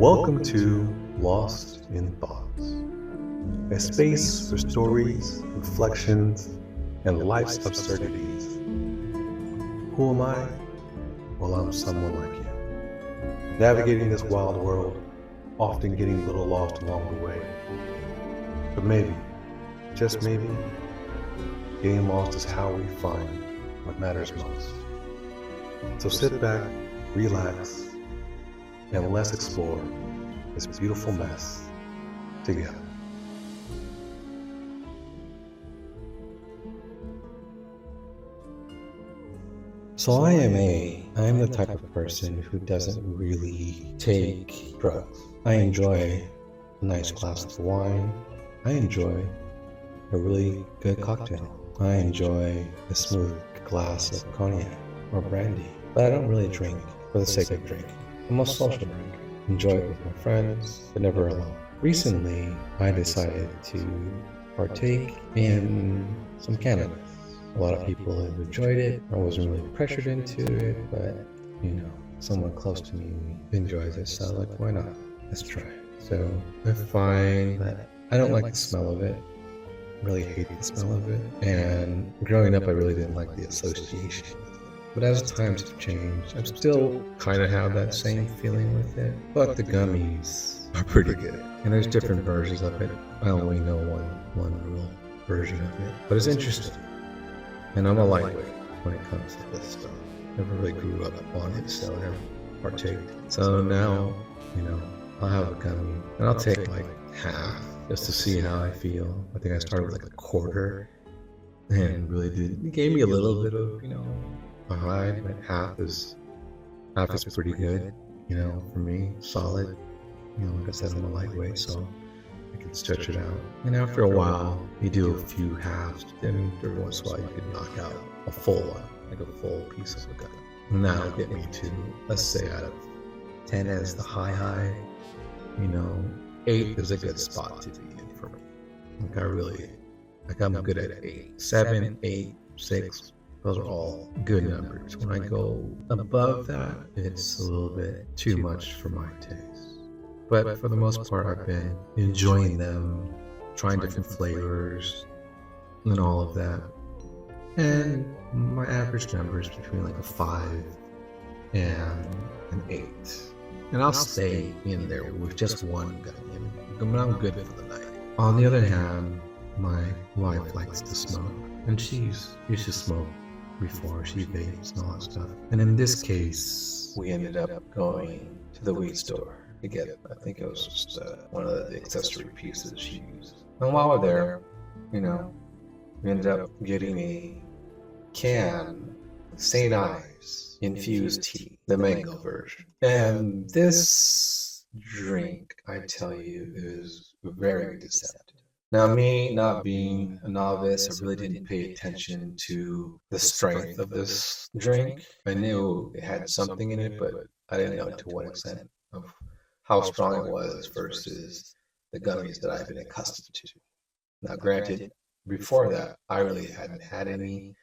Welcome to Lost in Thoughts, a space for stories, reflections, and life's absurdities. Who am I? Well, I'm someone like you, navigating this wild world, often getting a little lost along the way. But maybe, just maybe, getting lost is how we find what matters most. So sit back, relax, and let's explore this beautiful mess together. So I am the type of person who doesn't really take drugs. I enjoy a nice glass of wine. I enjoy a really good cocktail. I enjoy a smooth glass of cognac or brandy. But I don't really drink for the sake of drinking. I'm a social drinker. Enjoy it with my friends, but never alone. Recently, I decided to partake in some cannabis. A lot of people have enjoyed it. I wasn't really pressured into it, but someone close to me enjoys it, so like, why not? Let's try it. So I find that I don't like the smell of it. I really hate the smell of it. And growing up, I really didn't like the association. But as times have changed, I still kind of have that same feeling with it. But the gummies are pretty good. And there's different versions of it. I only know one real version of it. But it's interesting. And I'm a lightweight when it comes to this stuff. Never really grew up on it, so I never partaked. So now, I'll have a gummy. And I'll take like half just to see how I feel. I think I started with like a quarter. And really it gave me a little bit of, a high, but half is pretty good, for me, solid. Like I said, I'm a lightweight, so I can stretch it out. And after a while, you do a few halves, then every once in a while you can knock out a full one, like a full piece of a gum. And that'll get me to, let's say out of 10 as the high, 8 is a good spot to be in for me. I'm good at 8. 7, 8, 6. Those are all good numbers. When I go above that, it's a little bit too much for my taste. But for the most part, I've been enjoying them, trying different flavors, and all of that. And my average number is between like a 5 and an 8. And I'll stay in there with just one gummy. I'm good for the night. On the other hand, my wife likes to smoke, and she used to smoke before. She vapes and all that stuff. And in this case, we ended up going to the weed store to get, I think it was just one of the accessory pieces she used. And while we're there, we ended up getting a can of St. Ives infused tea, the mango version. And this drink, I tell you, is very deceptive. Now, me not being a novice, I really didn't pay attention to the strength of this drink. I knew it had something in it, but I didn't know to what extent of how strong it was versus the gummies that I've been accustomed to. Now, granted, before that, I really hadn't had any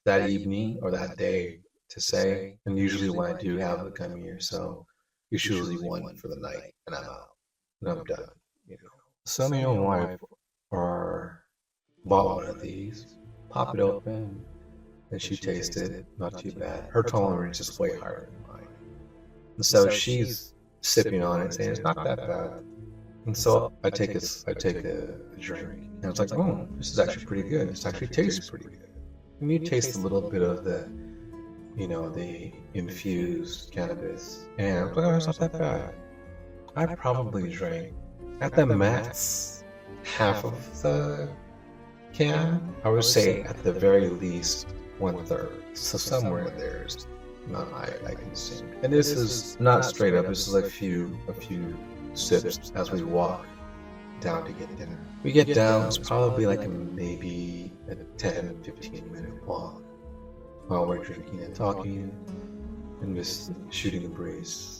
that evening or that day to say. And usually when I do have a gummy or so, it's usually one for the night, and I'm out, and I'm done. So me and my wife bought one of these, pop it open, and she tasted it, not too bad. Her tolerance is way higher than mine. And so she's sipping on it, saying it's not that bad. And so I take a drink, and it's like, oh, this is actually pretty good. This actually tastes pretty good. And you taste a little bit of the, the infused cannabis, and I'm like, oh, it's not that bad. I probably drank at the max half of the can. I would say at the very least 1/3. So somewhere there's not I consume. And this is not straight up. This is a few sips as we walk down to get dinner. We get down. It's probably like maybe a 10-15 minute walk while we're drinking and talking and just shooting the breeze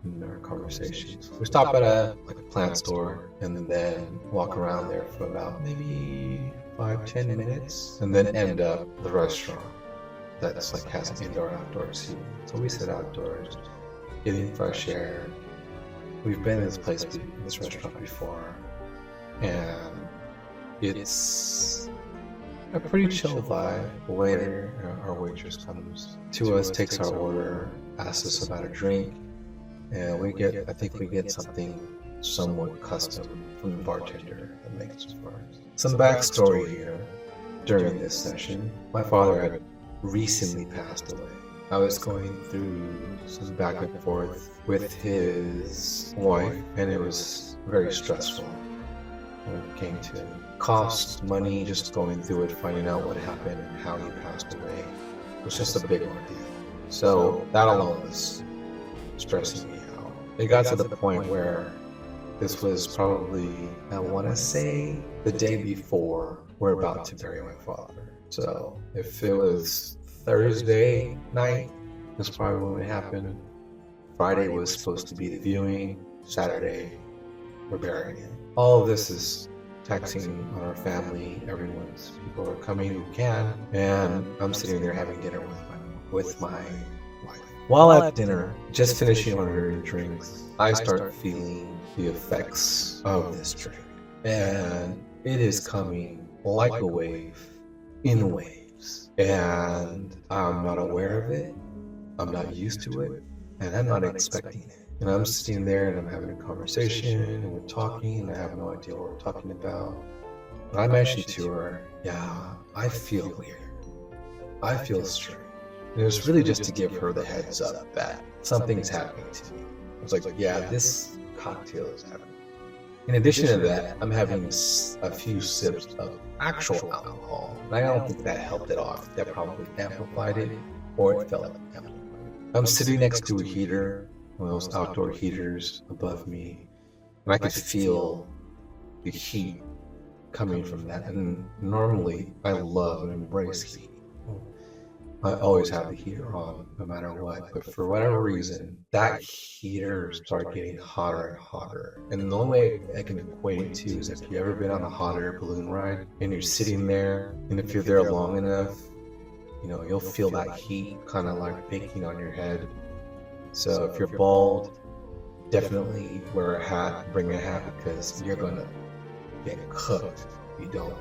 in our conversations. We stop at a plant store and then walk around there for about maybe 5-10 minutes, and then end up the restaurant that's has indoor outdoor seating. So we sit outdoors, getting fresh air, we've been in this place, in this restaurant before, and it's a pretty chill vibe. The waiter, our waitress comes to us, takes our order, asks us about a drink, and I think we get something somewhat custom from the bartender that makes it for us. Some backstory here. During this session, my father had recently passed away. I was going through some back and forth with his wife, and it was very stressful when it came to cost, money, just going through it, finding out what happened and how he passed away. It was just a big ordeal. So that alone was stressing me out. It got to the point where this was probably, I want to say, the day before we're about to bury my father. So if it was Thursday night, that's probably when it happened. Friday was supposed to be the viewing. Saturday, we're burying him. All of this is taxing on our family. People are coming who can, and I'm sitting there having dinner with my wife. While at dinner, just finishing ordering drinks, I start feeling the effects of this drink, and it is coming like a wave, in waves, and I'm not aware of it, I'm not used to it, and I'm not expecting it. And I'm sitting there and I'm having a conversation and we're talking and I have no idea what we're talking about. And I mentioned to her, yeah, I feel weird, I feel strange. And it was really just to give her the heads up that something's happening to me. I was like, yeah, this cocktail is happening. In addition to that, I'm having a few sips of actual alcohol. And I don't think that helped it off. That probably amplified it, or it felt like amplified it. I'm sitting next to a heater, one of those outdoor heaters above me, and I could feel the heat coming from that. And normally, I love and embrace heat. I always have the heater on, no matter what. But for whatever reason, that heater started getting hotter and hotter. And the only way I can equate it to is if you've ever been on a hot air balloon ride and you're sitting there, and if you're there long enough, you'll feel that heat kind of like baking on your head. So if you're bald, definitely wear a hat, bring a hat, because you're gonna get cooked if you don't.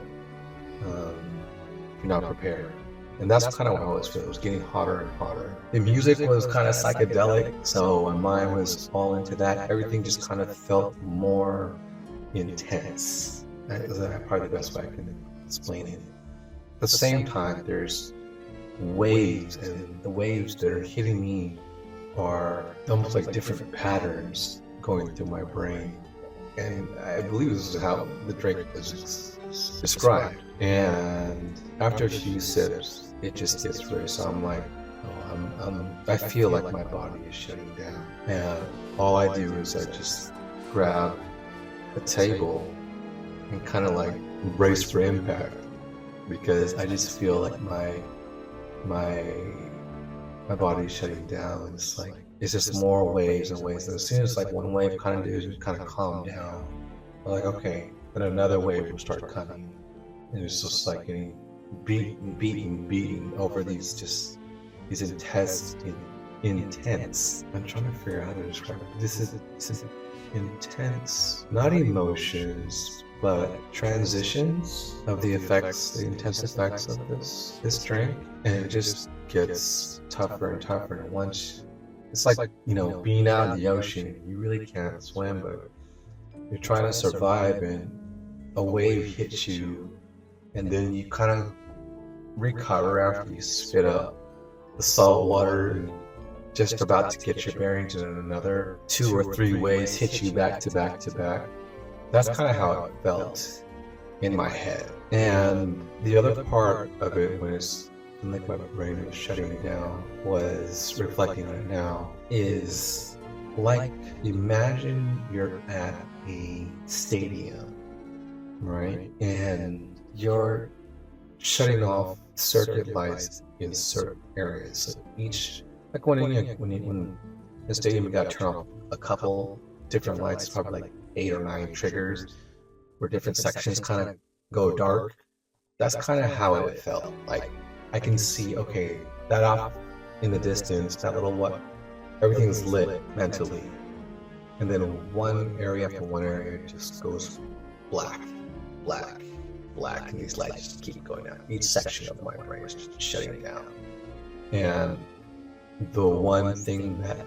If you're not prepared. And that's kind of how it was feeling. It was getting hotter and hotter. The music was kind of psychedelic, so my mind was all into that. Everything just kind of felt more intense. That's probably the best way I can explain it. At the same time, there's waves, and the waves that are hitting me are almost like different patterns going through my brain. And I believe this is how the drink is described. And after a few sips, it just gets worse. So I'm like, I feel like my body is shutting down. And all I do is I just grab a table and kind of like brace for impact, because I just feel like my body's shutting down. It's just more waves and waves. And as soon as like one wave kind of calm down, I'm like, okay, then another wave will start coming. And it's just like getting beaten over these intense. I'm trying to figure out how to describe it. This is intense, not emotions, but transitions of the intense effects of this drink. And it just gets tougher and tougher. And once it's like, being out in the ocean, you really can't swim, but you're trying to survive, and a wave hits you, and then you kind of recover after you spit up the salt water and just about to get your bearings, and another 2 or 3 waves hit you back to back to back. That's kind of how it felt in my head. And the other part of it, when it's like my brain was shutting down, was reflecting on it now, is like, imagine you're at a stadium, right? And you're shutting off circuit lights in certain areas. So each, like when in the stadium, you got to turn off a couple different lights, probably like 8 or 9 triggers, where different sections kind of go dark. That's kind of how it felt. Like, I can see, okay, that off in the distance, that little everything's lit mentally. and then one area after one area just goes black, black, black, and these lights just keep going out. Each section of my brain is just shutting down. And the one thing that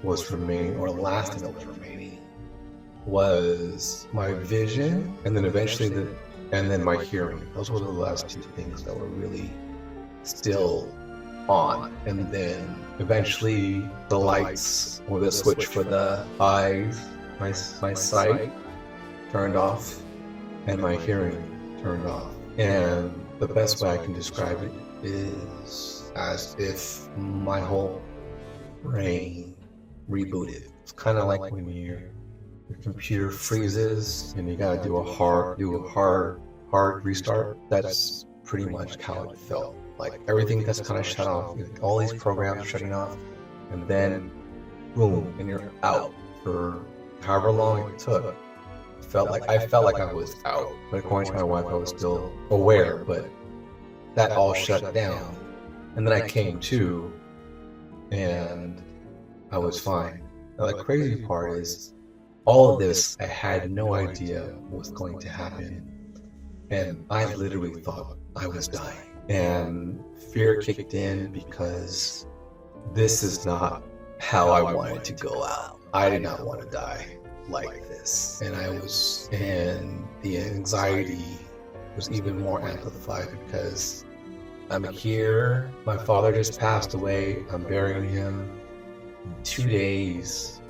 was remaining, or the last thing that was remaining, was my vision, and then eventually and then my hearing. Those were the last two things that were really still on. And then eventually the lights, or the switch for the eyes, my sight turned off, and my hearing turned off. And the best way I can describe it is as if my whole brain rebooted. It's kind of like when your computer freezes and you gotta do a hard restart. That's pretty much how it felt. Like everything that's kind of shut off, all these programs shutting off, and then boom, and you're out for however long it took. I felt like I was out, but according to my wife, I was still aware. But that all shut down, and then I came to, and I was fine. Now the crazy part is, all of this I had no idea what was going to happen, and I literally thought I was dying. And fear kicked in because this is not how I wanted to go out. I did not want to die like this. And the anxiety was even more amplified because I'm here, my father just passed away, I'm burying him in 2 days,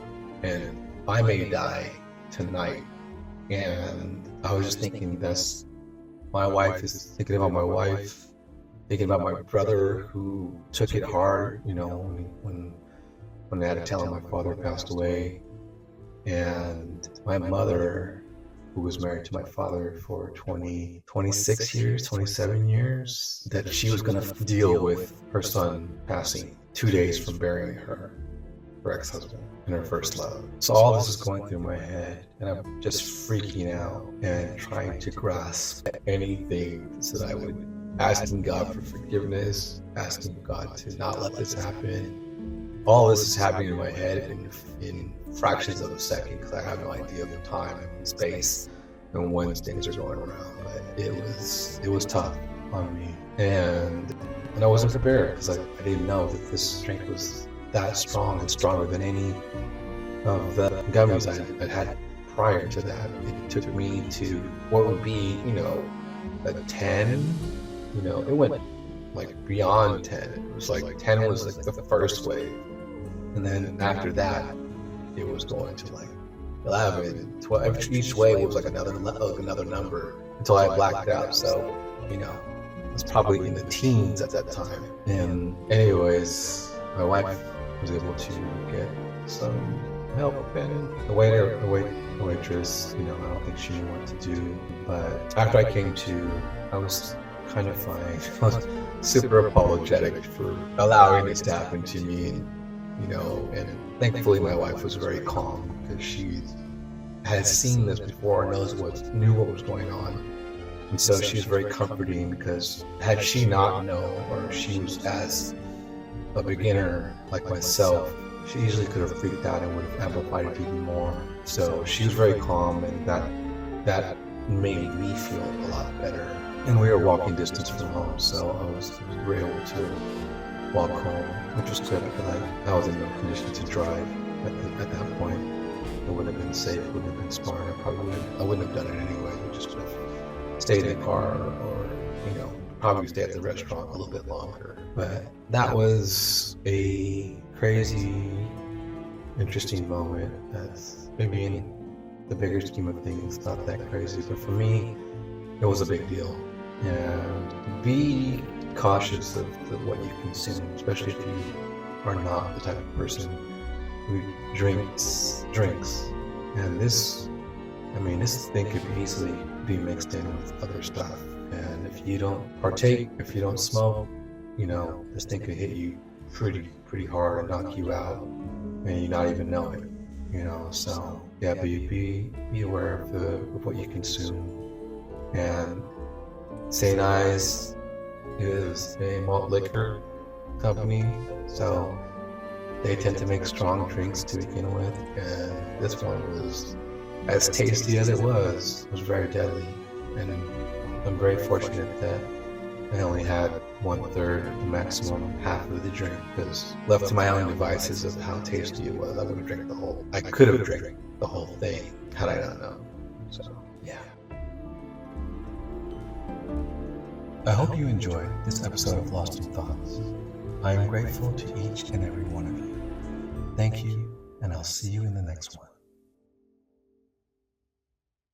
and I may die tonight. And I was just thinking, my wife is thinking about my wife, thinking about my brother who took it hard, when I had to tell him my father passed away, and my mother, who was married to my father for 26 years, 27 years, that she was going to deal with her son passing 2 days from burying her ex-husband and her first love. So all this is going through my head, and I'm just freaking out and trying to grasp anything so that I would asking God for forgiveness, asking God to not let this happen. All this is happening in my head in fractions of a second because I have no idea of the time and space and when things are going around. But it was tough on me, and I wasn't prepared because I didn't know that this strength was that strong and stronger than any of the gummies I had prior to that. It took me to what would be, a 10. It went like beyond 10. It was like 10 was like the first wave, and then after that it was going to like 11, 12. Each wave was like another number until I blacked out. So it's probably in the teens at that time. And anyways, my wife was able to get some help, and the waitress, I don't think she knew what to do. But after I came to, I was kind of fine. I was super apologetic for allowing this to happen to me, and thankfully my wife was very calm because she had seen this before and knew what was going on. And so she's very comforting because had she not known, or she was as a beginner like myself, she easily could have freaked out and would have amplified it even more. So she was very calm, and that made me feel a lot better. And we were walking distance from home, so we were able to walk home, which was good because I was in no condition to drive at that point. It wouldn't have been safe, it wouldn't have been smart. I wouldn't have done it anyway. We just would have stayed in the car, or probably stay at the restaurant a little bit longer. But that was a crazy, interesting moment. That's maybe in the bigger scheme of things, not that crazy, but for me, it was a big deal. And be cautious of what you consume, especially if you are not the type of person who drinks. And this thing could easily be mixed in with other stuff. And if you don't partake, if you don't smoke, this thing could hit you pretty hard and knock you out, and you not even know it. So yeah, be aware of what you consume. And St. Ives is a malt liquor company, so They tend to make strong drinks to begin with, and this one was, as tasty as it was very deadly. And I'm very fortunate that I only had 1/3, the maximum half of the drink, because left to my own devices of how tasty it was, I would have drank the whole. I could have drank the whole thing had I not known. So yeah. I hope you enjoyed this episode of Lost in Thoughts. I am grateful to each and every one of you. Thank you, and I'll see you in the next one.